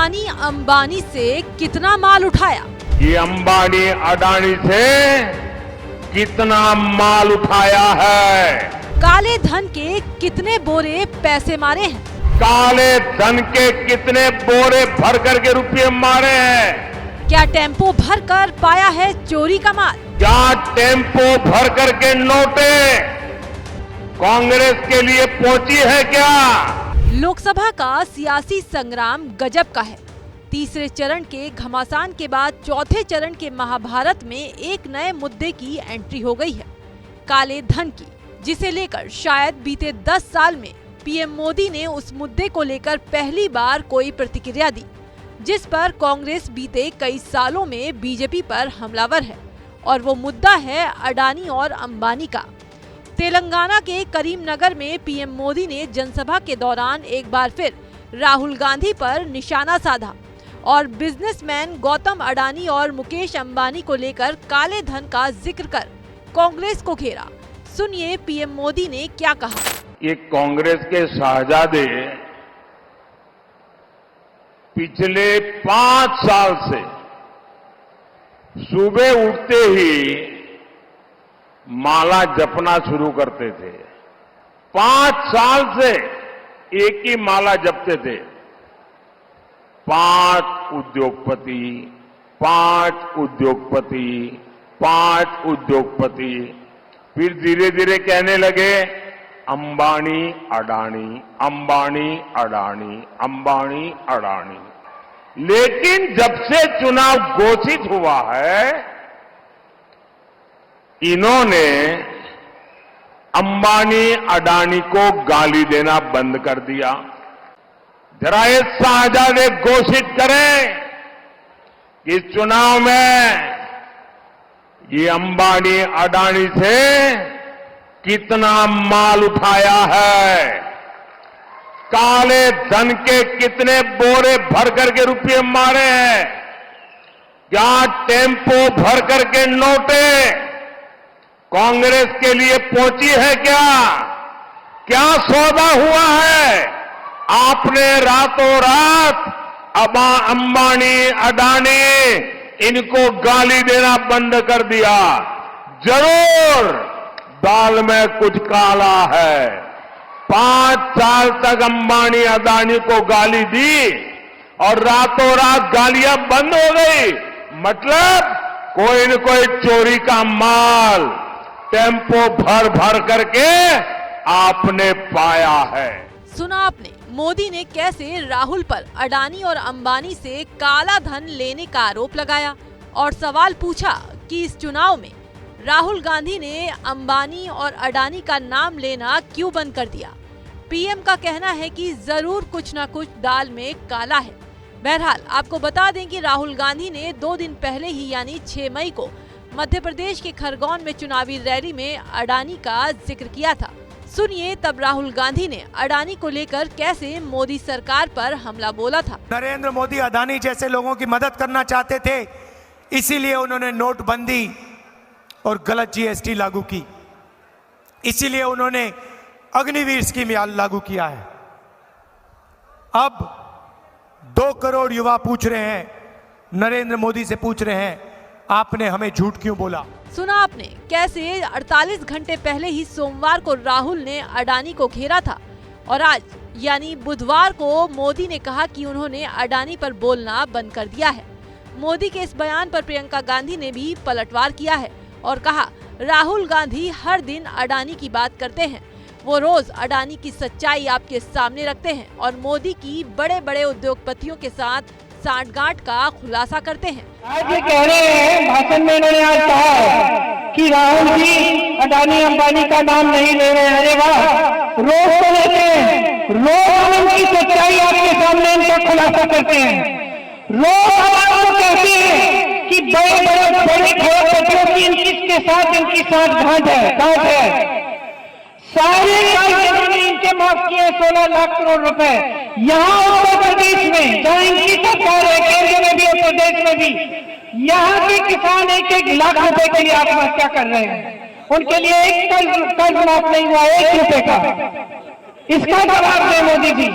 अडानी अंबानी से कितना माल उठाया? ये अंबानी अडानी से कितना माल उठाया है? काले धन के कितने बोरे पैसे मारे हैं? काले धन के कितने बोरे भर करके रुपये मारे हैं? क्या टेम्पो भर कर पाया है चोरी का माल? क्या टेम्पो भर करके नोटे कांग्रेस के लिए पहुंची है क्या? लोकसभा का सियासी संग्राम गजब का है। तीसरे चरण के घमासान के बाद चौथे चरण के महाभारत में एक नए मुद्दे की एंट्री हो गई है, काले धन की, जिसे लेकर शायद बीते 10 साल में पीएम मोदी ने उस मुद्दे को लेकर पहली बार कोई प्रतिक्रिया दी, जिस पर कांग्रेस बीते कई सालों में बीजेपी पर हमलावर है। और वो मुद्दा है अडानी और अंबानी का। तेलंगाना के करीमनगर में पीएम मोदी ने जनसभा के दौरान एक बार फिर राहुल गांधी पर निशाना साधा और बिजनेसमैन गौतम अडानी और मुकेश अंबानी को लेकर काले धन का जिक्र कर कांग्रेस को घेरा। सुनिए पीएम मोदी ने क्या कहा। ये कांग्रेस के शहजादे पिछले 5 साल से सुबह उठते ही माला जपना शुरू करते थे। 5 साल से एक ही माला जपते थे। 5 उद्योगपति, 5 उद्योगपति, 5 उद्योगपति। फिर धीरे धीरे कहने लगे अंबानी अडानी, अंबानी अडानी, अंबानी अडानी। लेकिन जब से चुनाव घोषित हुआ है, इन्होंने अंबानी अडानी को गाली देना बंद कर दिया। जरा ये शहजादे घोषित करें कि इस चुनाव में ये अंबानी अडानी से कितना माल उठाया है, काले धन के कितने बोरे भर करके रुपये मारे हैं, क्या टेम्पो भर करके नोटे कांग्रेस के लिए पहुंची है क्या? क्या सौदा हुआ है? आपने रातों रात अंबानी अडानी इनको गाली देना बंद कर दिया। जरूर दाल में कुछ काला है। 5 साल तक अंबानी अडानी को गाली दी और रातों रात गालियां बंद हो गई। मतलब कोई न कोई चोरी का माल टेम्पो भर भर करके आपने पाया है। सुना आपने मोदी ने कैसे राहुल पर अडानी और अंबानी से काला धन लेने का आरोप लगाया और सवाल पूछा कि इस चुनाव में राहुल गांधी ने अंबानी और अडानी का नाम लेना क्यों बंद कर दिया। पीएम का कहना है कि जरूर कुछ न कुछ दाल में काला है। बहरहाल आपको बता दें कि राहुल गांधी ने 2 दिन पहले ही यानी 6 मई को मध्य प्रदेश के खरगोन में चुनावी रैली में अडानी का जिक्र किया था। सुनिए तब राहुल गांधी ने अडानी को लेकर कैसे मोदी सरकार पर हमला बोला था। नरेंद्र मोदी अडानी जैसे लोगों की मदद करना चाहते थे, इसीलिए उन्होंने नोटबंदी और गलत जीएसटी लागू की, इसीलिए उन्होंने अग्निवीर स्कीम लागू किया है। अब 2 करोड़ युवा पूछ रहे हैं, नरेंद्र मोदी से पूछ रहे हैं, आपने हमें झूठ क्यों बोला। सुना आपने कैसे 48 घंटे पहले ही सोमवार को राहुल ने अडानी को घेरा था और आज यानी बुधवार को मोदी ने कहा कि उन्होंने अडानी पर बोलना बंद कर दिया है। मोदी के इस बयान पर प्रियंका गांधी ने भी पलटवार किया है और कहा राहुल गांधी हर दिन अडानी की बात करते हैं, वो रोज अडानी की सच्चाई आपके सामने रखते हैं और मोदी की बड़े बड़े उद्योगपतियों के साथ सांठगांठ का खुलासा करते हैं। आज ये कह रहे हैं, भाषण में इन्होंने आज कहा है कि राहुल जी अडानी अंबानी का नाम नहीं ले रहे हैं। अरे वाह, रोज तो लेते हैं, रोज उनकी सच्चाई आपके सामने इनका खुलासा करते हैं। रोज हम आपको कहते हैं कि बड़े बड़े उद्योगपतियों की इनकी सांठगांठ है। सारे इन्होंने इनके माफ किए 16 लाख करोड़ रुपए। यहाँ उत्तर प्रदेश में जहाँ इनकी सरकार है, केंद्र में भी उत्तर प्रदेश में भी, यहाँ के किसान 1-1 लाख रुपए के लिए आत्महत्या कर रहे हैं। उनके लिए एक कर्ज माफ नहीं हुआ 1 रुपए का। इसका जवाब दें मोदी जी।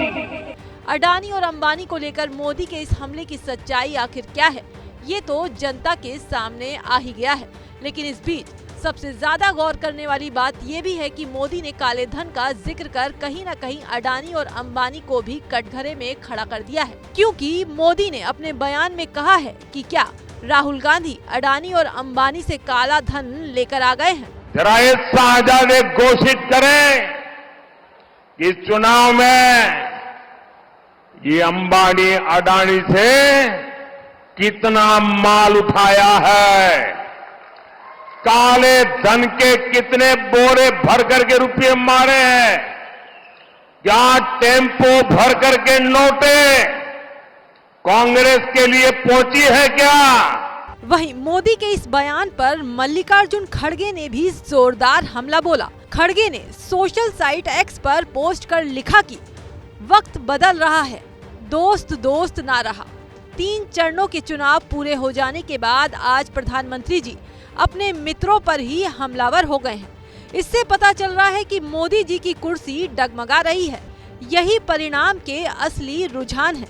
अडानी और अंबानी को लेकर मोदी के इस हमले की सच्चाई आखिर क्या है, ये तो जनता के सामने आ ही गया है। लेकिन इस बीच सबसे ज्यादा गौर करने वाली बात ये भी है कि मोदी ने काले धन का जिक्र कर कहीं न कहीं अडानी और अंबानी को भी कटघरे में खड़ा कर दिया है, क्योंकि मोदी ने अपने बयान में कहा है कि क्या राहुल गांधी अडानी और अंबानी से काला धन लेकर आ गए हैं। जरा ये शाहजादे घोषित करें कि इस चुनाव में ये अंबानी अडानी से कितना माल उठाया है, काले धन के कितने बोरे भर करके रुपये मारे हैं, क्या टेम्पो भर करके नोटे कांग्रेस के लिए पहुंची है क्या। वहीं मोदी के इस बयान पर मल्लिकार्जुन खड़गे ने भी जोरदार हमला बोला। खड़गे ने सोशल साइट एक्स पर पोस्ट कर लिखा कि वक्त बदल रहा है, दोस्त दोस्त ना रहा। 3 चरणों के चुनाव पूरे हो जाने के बाद आज प्रधानमंत्री जी अपने मित्रों पर ही हमलावर हो गए हैं। इससे पता चल रहा है कि मोदी जी की कुर्सी डगमगा रही है। यही परिणाम के असली रुझान है।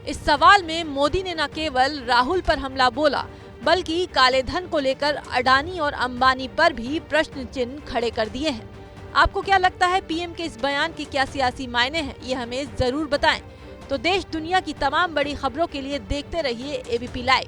इस सवाल में मोदी ने न केवल राहुल पर हमला बोला, बल्कि काले धन को लेकर अडानी और अंबानी पर भी प्रश्न चिन्ह खड़े कर दिए हैं। आपको क्या लगता है, पीएम के इस बयान के क्या सियासी मायने हैं, ये हमें जरूर बताएं। तो देश दुनिया की तमाम बड़ी खबरों के लिए देखते रहिए एबीपी लाइव।